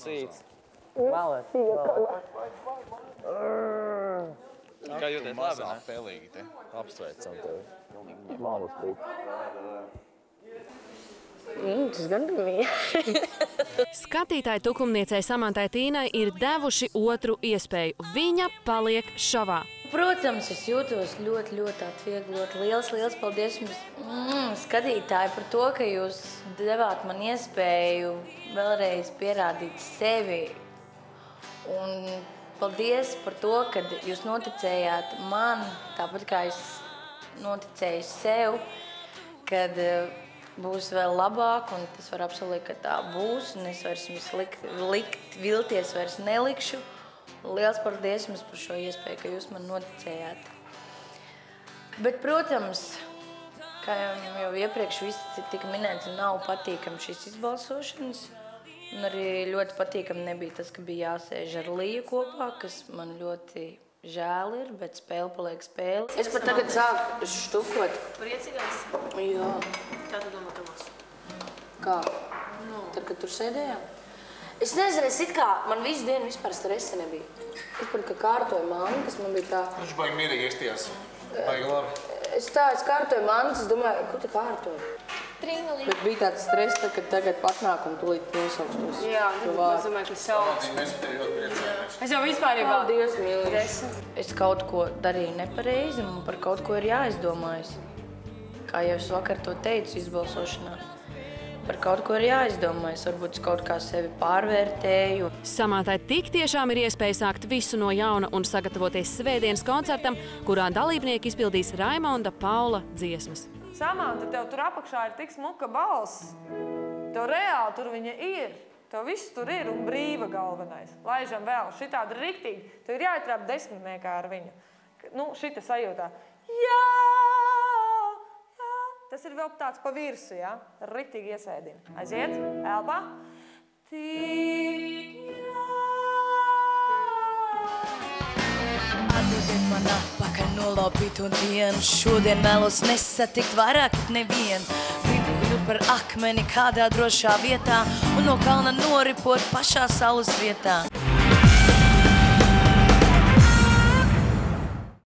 Sīts. Malēt. Kā jūties labi, ne? Pelīgi te. Apsveicam tevi. Malas tīt. Tas gan bija. Skatītāji tukumniecei Samantai Tīnai ir devuši otru iespēju. Viņa paliek šovā. Protams, es jūtos ļoti atvieglot. Liels paldies jums, skatītāji, par to, ka jūs devāt man iespēju vēlreiz pierādīt sevi. Un paldies par to, ka jūs noticējāt man, tāpat kā es noticēju sev, kad būs vēl labāk, un es varu apsolīt, ka tā būs, un es vairs jums vilties vairs nelikšu. Liels paldies jums par šo iespēju, ka jūs man noticējāt. Bet, protams, kā jau iepriekš viss tika minēts, nav patīkami šīs izbalsošanas. Un arī ļoti patīkami nebija tas, ka bija jāsēž ar Liju kopā, kas man ļoti žēl ir, bet spēle paliek spēle. Es pat tagad sāku štukot. Priecīgais? Jā. Kā tu domā, Tomas? Kā? Tad, kad tur sēdējām? Es nezinu, it kā man visu dienu vispār stresa nebija. Es pat kā kārtoju mannu, kas man bija tā... Viņš baigi mierīgi iestījās. Baigi labi. Es kārtoju mannu, es domāju, ko tu kārtoju? Tringalī. Bet bija tāds stress, kad tagad patnāk un tūlīt nosaukstos. Jā, es domāju, ka sauc. Mēs tevi ļoti priecājamies. Es jau vispār jau... Paldies, mīlīši. Es kaut ko darīju nepareizi un par kaut ko ir jāizdomājas. Kā jau es vakar to teicu izbalsošanā. Par kaut ko ir jāizdomājas, varbūt es kaut kā sevi pārvērtēju. Samantai tik tiešām ir iespēja sākt visu no jauna un sagatavoties svētdienas koncertam, kurā dalībnieki izpildīs Raimonda Paula dziesmas. Samanta, tev tur apakšā ir tik smuka balss. Tev reāli tur viņa ir. Tev viss tur ir un brīva galvenais. Laižam vēl, šitādi riktīgi. Tev ir jāietrāp desmitniekā ar viņu. Nu, šita sajūtā. Jā! Tas ir vēl tāds pa virsu, ja? Riktīgi iesēdina. Aiziet, elpā. Tik jā. Atdodiet man atpakaļ nolaupīto dienu. Šodien vēlos nesatikt vairāk nevienu. Gribu kļūt par akmeni kādā drošā vietā un no kalna noripot pašā saules vietā.